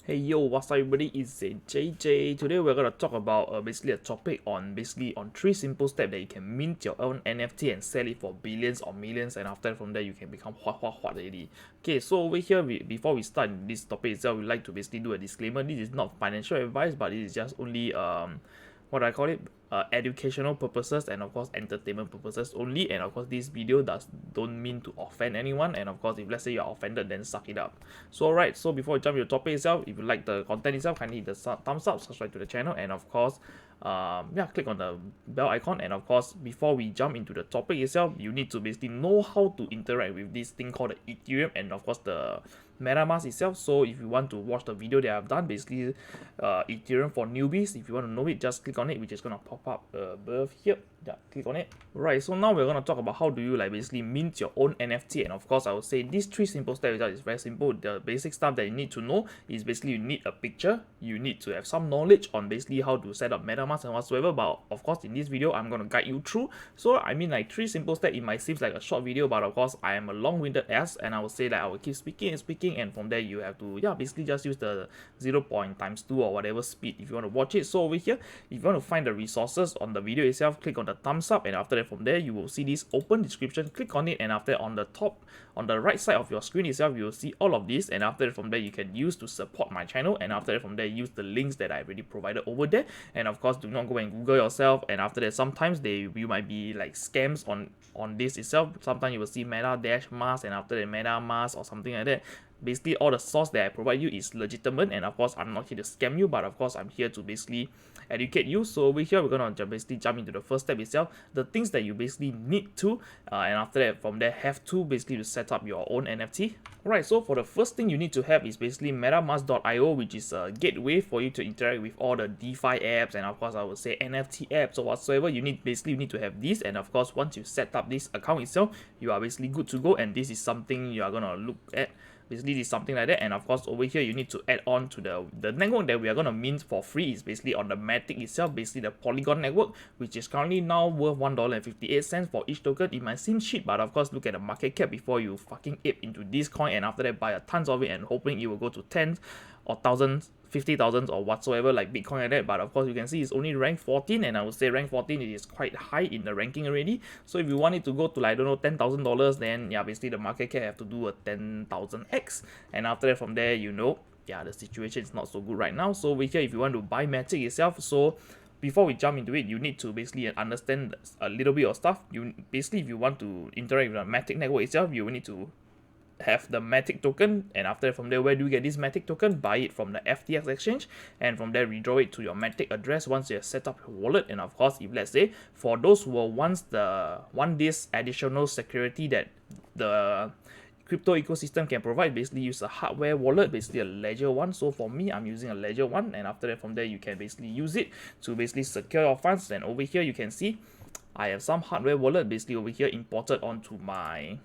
Hey yo, what's up everybody? It's JJ. Today we're gonna talk about basically a topic on three simple steps that you can mint your own NFT and sell it for billions or millions, and after from there you can become hot already. Okay, so over here before we start this topic itself, we like to basically do a disclaimer. This is not financial advice, but it is just only what I call it, educational purposes and of course entertainment purposes only. And of course this video don't mean to offend anyone, and of course if let's say you're offended, then suck it up. So alright, so before we jump into the topic itself, if you like the content itself, kindly hit the thumbs up, subscribe to the channel, and of course click on the bell icon. And of course before we jump into the topic itself, you need to basically know how to interact with this thing called the Ethereum and of course the Metamask itself. So if you want to watch the video that I've done, basically Ethereum for newbies, if you want to know it, just click on it, which is gonna pop up above here. Yeah, click on it. Right, so now we're gonna talk about how do you basically mint your own NFT. And of course I would say these three simple steps is very simple. The basic stuff that you need to know is basically you need a picture, you need to have some knowledge on basically how to set up Metamask and whatsoever. But of course in this video I'm gonna guide you through. So I mean, like, three simple steps, it might seem like a short video, but of course I am a long-winded ass, and I will say that I will keep speaking and speaking, and from there you have to basically just use the 0.2 or whatever speed if you want to watch it. So over here, if you want to find the resources on the video itself, click on the thumbs up, and after that from there you will see this open description. Click on it, and after that on the top, on the right side of your screen itself, you will see all of this, and after that from there you can use to support my channel, and after that from there use the links that I already provided over there. And of course do not go and Google yourself, and after that sometimes you might be like scams on this itself. Sometimes you will see Metamask and after that Metamask or something like that. Basically all the source that I provide you is legitimate, and of course I'm not here to scam you, but of course I'm here to basically educate you. So over here we're gonna basically jump into the first step itself, the things that you basically need to and after that from there have to basically to set up your own NFT. Alright, so for the first thing you need to have is basically metamask.io, which is a gateway for you to interact with all the DeFi apps, and of course I would say NFT apps or whatsoever. You need to have this, and of course once you set up this account itself, you are basically good to go, and this is something you are gonna look at. Basically this is something like that. And of course over here you need to add on to the network that we are going to mint for free is basically on the Matic itself, basically the Polygon network, which is currently now worth $1.58 for each token. It might seem cheap, but of course look at the market cap before you fucking ape into this coin, and after that buy a tons of it and hoping it will go to tens or thousands, 50,000 or whatsoever like Bitcoin like that. But of course you can see it's only rank 14, and I would say rank 14 it is quite high in the ranking already. So if you want it to go to like, I don't know, $10,000, then basically the market cap have to do a 10,000x, and after that from there the situation is not so good right now. So over here if you want to buy Matic itself, so before we jump into it, you need to basically understand a little bit of stuff. If you want to interact with the Matic network itself, you will need to have the Matic token, and after from there, where do you get this Matic token? Buy it from the FTX exchange, and from there withdraw it to your Matic address once you have set up your wallet. And of course, if let's say for those who want this additional security that the crypto ecosystem can provide, basically use a hardware wallet, basically a ledger one. So for me, I'm using a ledger one, and after that from there you can basically use it to basically secure your funds. And over here you can see I have some hardware wallet basically over here imported onto my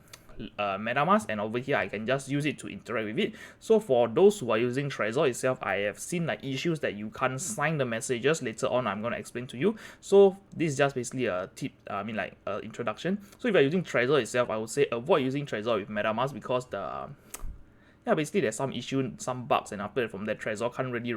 Metamask, and over here I can just use it to interact with it. So for those who are using Trezor itself, I have seen like issues that you can't sign the messages. Later on I'm going to explain to you. So this is just basically a tip, introduction. So if you're using Trezor itself, I would say avoid using Trezor with Metamask, because basically there's some issue, some bugs, and after that from that Trezor can't really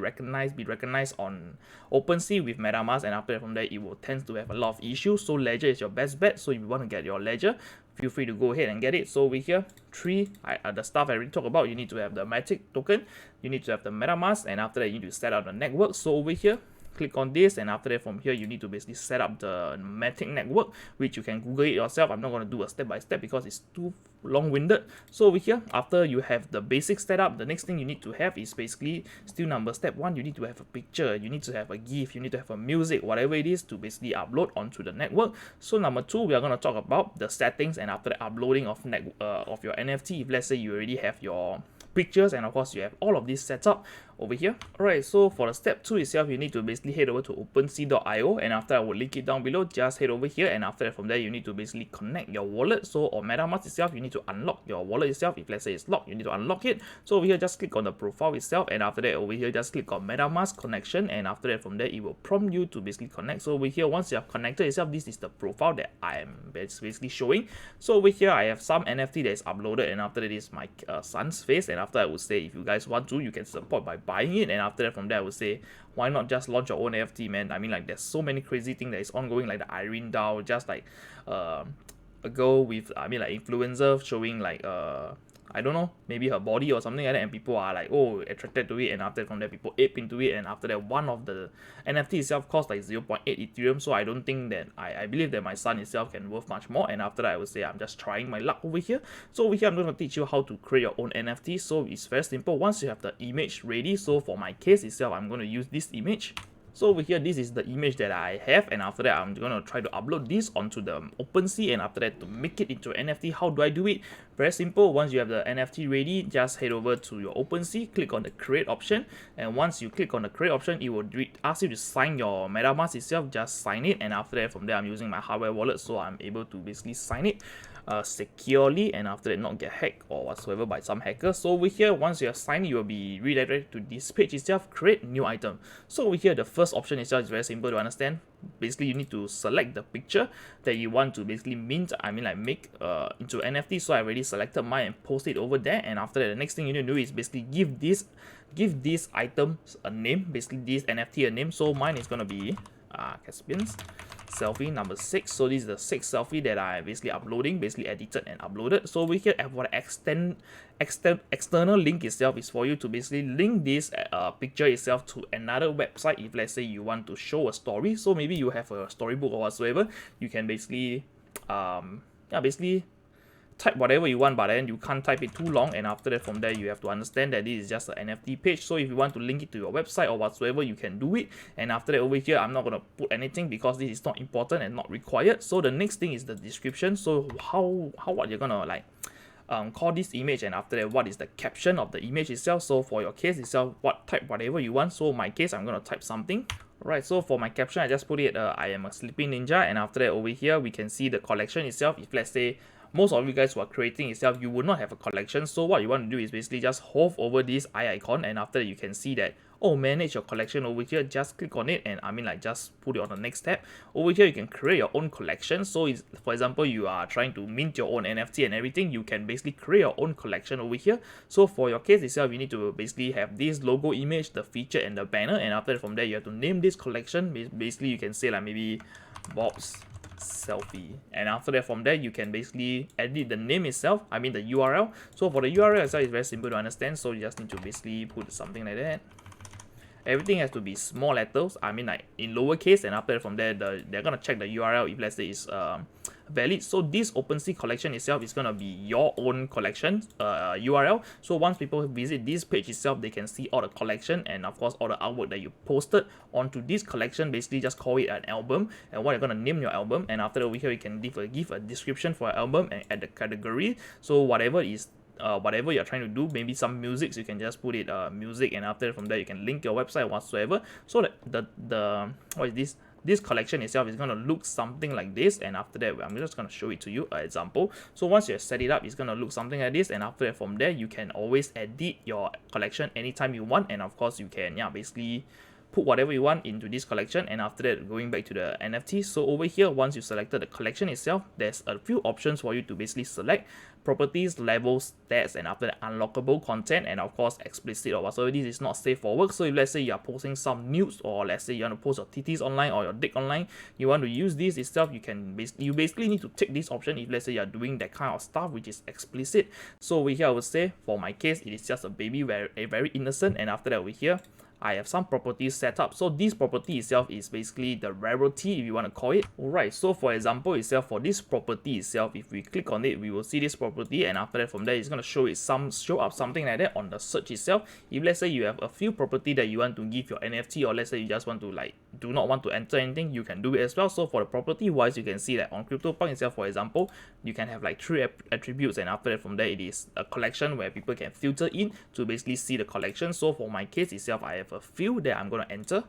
be recognized on OpenSea with Metamask, and after that from there it will tend to have a lot of issues. So Ledger is your best bet. So if you want to get your Ledger, feel free to go ahead and get it. So over here, the stuff I already talked about, you need to have the Matic token, you need to have the Metamask, and after that you need to set up the network. So over here, click on this, and after that from here you need to basically set up the Matic network, which you can Google it yourself. I'm not going to do a step by step because it's too long-winded. So over here, after you have the basic setup, the next thing you need to have is basically still step 1. You need to have a picture, you need to have a GIF, you need to have a music, whatever it is, to basically upload onto the network. So number 2, we are going to talk about the settings, and after the uploading of your NFT. If let's say you already have your pictures, and of course you have all of this set up over here. Alright, so for the step 2 itself, you need to basically head over to OpenSea.io, and after I will link it down below, just head over here, and after that from there you need to basically connect your wallet. So on Metamask itself, you need to unlock your wallet itself. If let's say it's locked, you need to unlock it. So over here just click on the profile itself, and after that over here just click on Metamask connection, and after that from there it will prompt you to basically connect. So over here once you have connected itself, this is the profile that I am basically showing. So over here I have some NFT that is uploaded, and after that is my son's face, and after I would say, if you guys want to, you can support by buying it, and after that from there I would say, why not just launch your own NFT, man? I mean, like, there's so many crazy things that is ongoing, like the Irene DAO, just like a girl with, I mean, like, influencer showing like I don't know, maybe her body or something like that, and people are like, oh, attracted to it, and after that from there people ape into it, and after that one of the NFT itself costs like 0.8 Ethereum, so I don't think that, I believe that my son itself can worth much more, and after that I would say I'm just trying my luck over here. So over here I'm going to teach you how to create your own NFT. So it's very simple. Once you have the image ready, so for my case itself, I'm going to use this image. So over here, this is the image that I have, and after that I'm gonna try to upload this onto the OpenSea, and after that to make it into an NFT. How do I do it? Very simple. Once you have the NFT ready, just head over to your OpenSea, click on the create option, and once you click on the create option, it will ask you to sign your Metamask itself. Just sign it, and after that from there I'm using my hardware wallet, so I'm able to basically sign it securely, and after that not get hacked or whatsoever by some hacker. So over here, once you have signed, you will be redirected to this page itself, create new item. So over here, the first option itself is very simple to understand. Basically, you need to select the picture that you want to basically mint, I mean, like, make into NFT. So I already selected mine and post it over there, and after that the next thing you need to do is basically give this item a name, basically this NFT a name. So mine is gonna be Caspian's selfie number 6. So this is the 6th selfie that I basically uploading, basically edited and uploaded. So over here, for the external link itself is for you to basically link this picture itself to another website. If let's say you want to show a story, so maybe you have a storybook or whatsoever, you can basically basically type whatever you want, but then you can't type it too long, and after that from there you have to understand that this is just an NFT page. So if you want to link it to your website or whatsoever, you can do it, and after that over here I'm not going to put anything because this is not important and not required. So the next thing is the description. So how what you're gonna like call this image, and after that what is the caption of the image itself. So for your case itself, type whatever you want. So my case, I'm going to type something. Right, so for my caption, I just put it I am a sleeping ninja, and after that over here we can see the collection itself. If let's say most of you guys who are creating itself, you would not have a collection, so what you want to do is basically just hover over this eye icon, and after that you can see that, oh, manage your collection over here. Just click on it, and I mean, like, just put it on the next tab. Over here you can create your own collection. So it's, for example, you are trying to mint your own NFT and everything, you can basically create your own collection over here. So for your case itself, you need to basically have this logo image, the feature and the banner, and after that from there you have to name this collection. Basically you can say like maybe Bob's selfie, and after that from there you can basically edit the name itself, I mean the URL. So for the URL itself, it's very simple to understand. So you just need to basically put something like that. Everything has to be small letters, I mean, like, in lowercase, and after that from there they're gonna check the URL if let's say it's valid. So this OpenSea collection itself is gonna be your own collection URL. So once people visit this page itself, they can see all the collection and of course all the artwork that you posted onto this collection. Basically just call it an album, and what you're gonna name your album, and after that over here you can give a description for your album and add the category. So whatever you're trying to do, maybe some music, you can just put it music, and after from there you can link your website whatsoever. So that the what is this collection itself is going to look something like this, and after that I'm just going to show it to you, an example. So once you set it up, it's going to look something like this, and after that from there you can always edit your collection anytime you want, and of course you can basically put whatever you want into this collection. And after that, going back to the NFT, so over here, once you selected the collection itself, there's a few options for you to basically select: properties, levels, stats, and after that unlockable content, and of course explicit or whatsoever. This is not safe for work. So if let's say you are posting some nudes, or let's say you want to post your titties online or your dick online, you want to use this itself, you basically need to take this option if let's say you are doing that kind of stuff which is explicit. So over here I would say, for my case, it is just a baby, very innocent, and after that over here I have some properties set up. So this property itself is basically the rarity, if you want to call it. Alright, so for example itself, for this property itself, if we click on it, we will see this property, and after that from there it's going to show up something like that on the search itself. If let's say you have a few property that you want to give your NFT, or let's say you just want to do not want to enter anything, you can do it as well. So for the property wise, you can see that on CryptoPunk itself, for example, you can have like 3 attributes, and after that from there it is a collection where people can filter in to basically see the collection. So for my case itself, I have a few that I'm going to enter.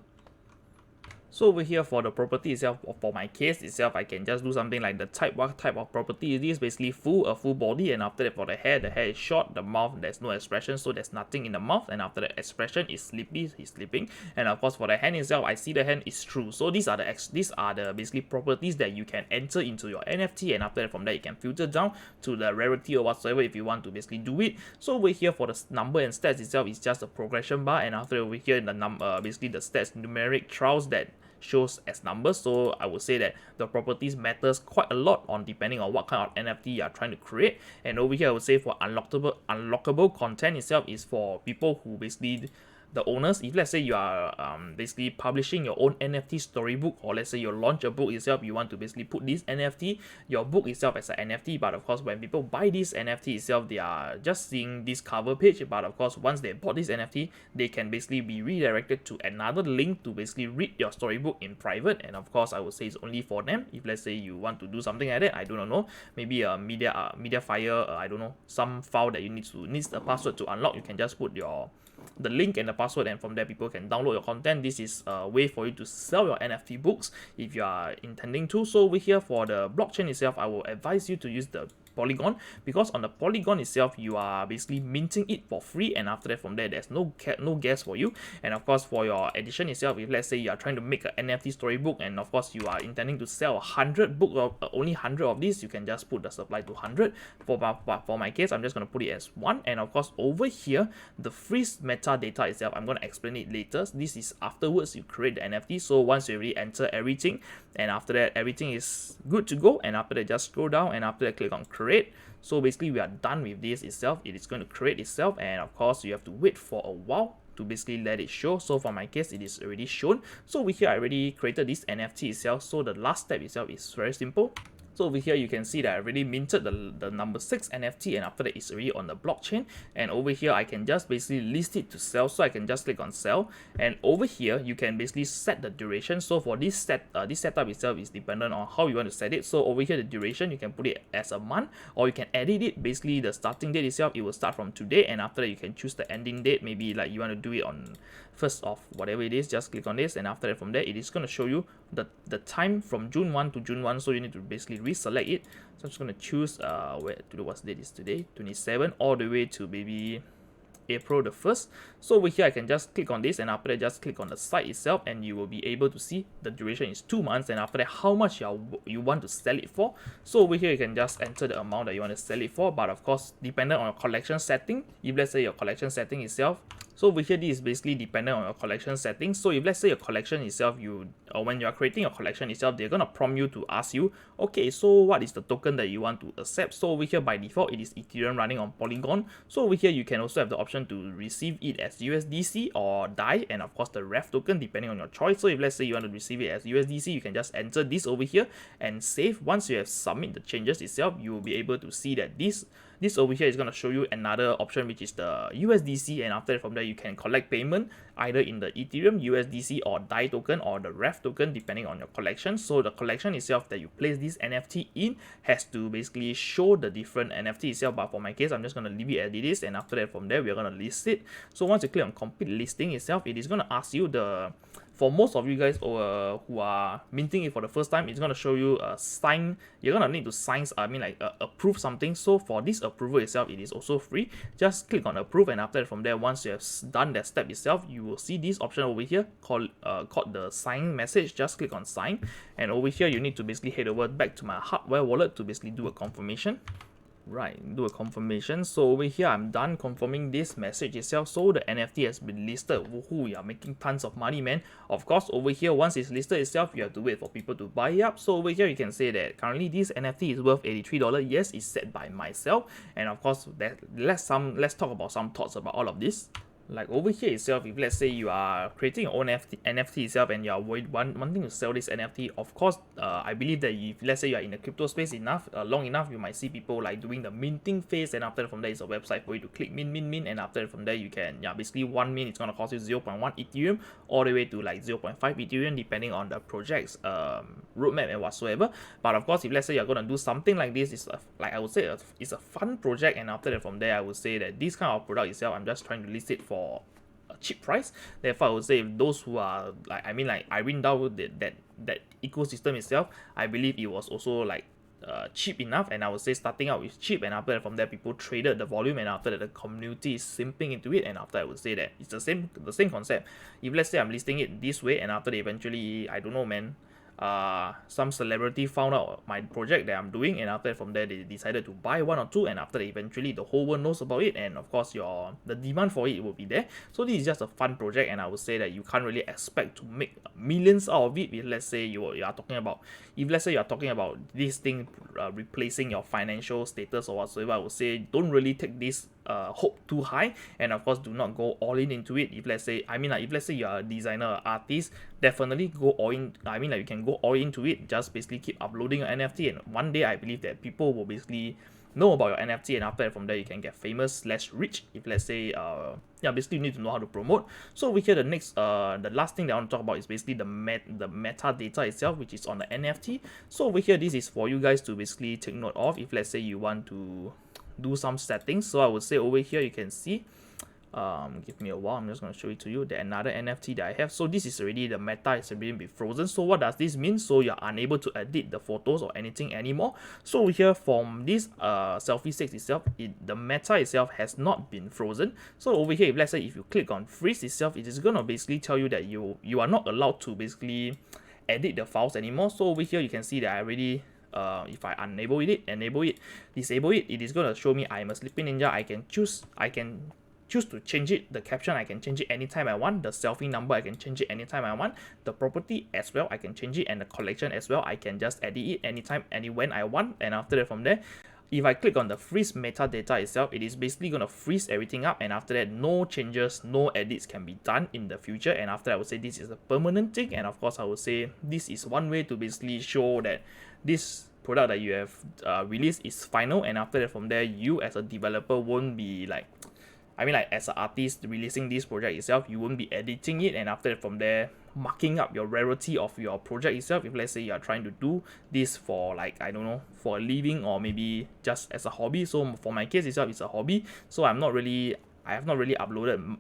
So over here for the property itself, for my case itself, I can just do something like the type. What type of property it is? Basically a full body, and after that for the hair is short, the mouth there's no expression, so there's nothing in the mouth, and after the expression is sleepy, he's sleeping, and of course for the hand itself, I see the hand is true. So these are the basically properties that you can enter into your NFT, and after that from there you can filter down to the rarity or whatsoever if you want to basically do it. So over here for the number and stats itself, is just a progression bar, and after over here the basically the stats numeric trials that shows as numbers. So I would say that the properties matters quite a lot on depending on what kind of NFT you are trying to create. And over here I would say for unlockable content itself is for people who basically the owners. If let's say you are basically publishing your own NFT storybook, or let's say you launch a book itself, you want to basically put this NFT, your book itself as an NFT, but of course when people buy this NFT itself, they are just seeing this cover page, but of course once they bought this NFT, they can basically be redirected to another link to basically read your storybook in private. And of course I would say it's only for them. If let's say you want to do something like that, I don't know, maybe a media fire, I don't know, some file that you needs a password to unlock, you can just put the link and the password, and from there people can download your content. This is a way for you to sell your NFT books if you are intending to. So over here for the blockchain itself, I will advise you to use the Polygon, because on the Polygon itself you are basically minting it for free, and after that from there there's no gas for you. And of course for your edition itself, if let's say you are trying to make an NFT storybook, and of course you are intending to sell 100 book of only 100 of these, you can just put the supply to 100. For my case, I'm just going to put it as 1. And of course over here the free metadata itself, I'm going to explain it later. This is afterwards you create the NFT. So once you already enter everything, and after that everything is good to go, and after that just scroll down, and after that click on create. So basically we are done with this itself. It is going to create itself, and of course you have to wait for a while to basically let it show. So for my case, it is already shown. So over here I already created this NFT itself. So the last step itself is very simple. So over here you can see that I already minted the number 6 NFT, and after that it's already on the blockchain. And over here I can just basically list it to sell, so I can just click on sell, and over here you can basically set the duration. So for this setup itself is dependent on how you want to set it. So over here the duration, you can put it as a month, or you can edit it. Basically the starting date itself, it will start from today, and after that you can choose the ending date. Maybe like you want to do it on 1st of whatever it is, just click on this, and after that from there it is going to show you the time from June 1 to June 1. So you need to basically reselect it. So I'm just going to choose what's date is today, 27, all the way to maybe April the 1st. So over here I can just click on this, and after that just click on the site itself, and you will be able to see the duration is 2 months, and after that how much you want to sell it for. So over here you can just enter the amount that you want to sell it for, but of course dependent on your collection setting. If let's say your collection setting itself, so over here this is basically dependent on your collection settings. So if let's say your collection itself, when you are creating your collection itself, they're gonna prompt you to ask you, okay, so what is the token that you want to accept? So over here by default it is Ethereum running on Polygon. So over here you can also have the option to receive it as USDC or DAI, and of course the ref token depending on your choice. So if let's say you want to receive it as USDC, you can just enter this over here and save. Once you have submit the changes itself, you will be able to see that this over here is going to show you another option, which is the USDC, and after that from there you can collect payment either in the Ethereum, USDC, or DAI token, or the ref token depending on your collection. So the collection itself that you place this NFT in has to basically show the different NFT itself, but for my case I'm just going to leave it as it is, and after that from there we're going to list it. So once you click on complete listing itself, it is going to ask you for most of you guys who are minting it for the first time, it's going to show you a sign. You're going to need to sign, approve something. So for this approval itself, it is also free. Just click on approve, and after that from there, once you have done that step itself, you will see this option over here called the sign message. Just click on sign, and over here you need to basically head over back to my hardware wallet to basically do a confirmation. Do a confirmation. So over here I'm done confirming this message itself. So the NFT has been listed. Woohoo, you are making tons of money, man. Of course over here once it's listed itself, you have to wait for people to buy up. So over here you can say that currently this NFT is worth $83. Yes, it's set by myself, and of course let's talk about some thoughts about all of this. Like over here itself, if let's say you are creating your own NFT itself, and you are wanting to sell this NFT, of course, I believe that if let's say you are in the crypto space long enough, you might see people like doing the minting phase, and after from there is a website for you to click mint, and after from there you can, basically 1 mint it's gonna cost you 0.1 Ethereum all the way to like 0.5 Ethereum depending on the project's roadmap and whatsoever. But of course, if let's say you're gonna do something like this, it's I would say it's a fun project, and after that from there I would say that this kind of product itself, I'm just trying to list it for cheap price. Therefore, I would say if those who are like, I mean, like I read down that ecosystem itself, I believe it was also like cheap enough, and I would say starting out with cheap, and after that from there people traded the volume, and after that the community is simping into it, and after I would say that it's the same concept. If let's say I'm listing it this way, and after that eventually, I don't know, man, some celebrity found out my project that I'm doing, and after that from there they decided to buy one or two, and after that eventually the whole world knows about it, and of course the demand for it will be there. So this is just a fun project, and I would say that you can't really expect to make millions out of it. If let's say you are talking about, if let's say you are talking about this thing replacing your financial status or whatsoever, I would say don't really take this hope too high, and of course do not go all in into it. If let's say, I mean, like if let's say you are a designer or artist, definitely go all in. I mean, like you can go all into it, just basically keep uploading your NFT, and one day I believe that people will basically know about your NFT, and after that from there you can get famous/rich. If let's say yeah, basically you need to know how to promote. So over here the last thing that I want to talk about is basically the metadata itself, which is on the NFT. So over here this is for you guys to basically take note of if let's say you want to do some settings. So I would say over here you can see, give me a while, I'm just going to show it to you, the another NFT that I have. So this is already, the meta is already been frozen. So what does this mean? So you're unable to edit the photos or anything anymore. So over here from this selfie 6 itself, the meta itself has not been frozen. So over here, if let's say if you click on freeze itself, it is going to basically tell you that you are not allowed to basically edit the files anymore. So over here you can see that I already if I enable it, disable it, it is going to show me I'm a sleeping ninja. I can choose to change it. The caption, I can change it anytime I want. The selfie number, I can change it anytime I want. The property as well, I can change it, and the collection as well, I can just edit it anytime, when I want. And after that from there, if I click on the freeze metadata itself, it is basically going to freeze everything up, and after that no changes, no edits can be done in the future. And after I would say this is a permanent thing, and of course I would say this is one way to basically show that this product that you have released is final, and after that from there you as a developer won't be like, I mean, like as an artist releasing this project itself, you won't be editing it, and after that from there marking up your rarity of your project itself. If let's say you are trying to do this for, like, I don't know, for a living or maybe just as a hobby. So for my case itself, it's a hobby, so I have not really uploaded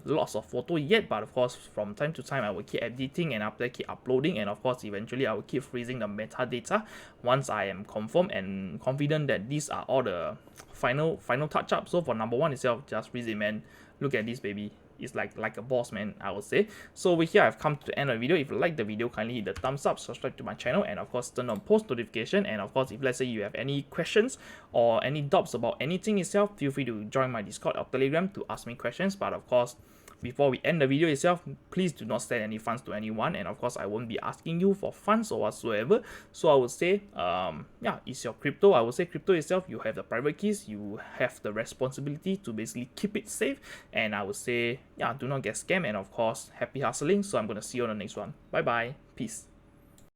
lots of photo yet, but of course from time to time I will keep editing, and after keep uploading, and of course eventually I will keep freezing the metadata once I am confirmed and confident that these are all the final touch-ups. So for number one itself, just freeze it, man. Look at this baby. It's like a boss, man, I would say. So over here I've come to the end of the video. If you like the video, kindly hit the thumbs up, subscribe to my channel, and of course turn on post notification. And of course, if let's say you have any questions or any doubts about anything itself, feel free to join my Discord or Telegram to ask me questions. But of course, before we end the video itself, please do not send any funds to anyone, and of course I won't be asking you for funds or whatsoever. So I would say yeah, it's your crypto. I would say crypto itself, you have the private keys, you have the responsibility to basically keep it safe, and I would say, yeah, do not get scammed, and of course happy hustling. So I'm gonna see you on the next one. Bye bye, peace.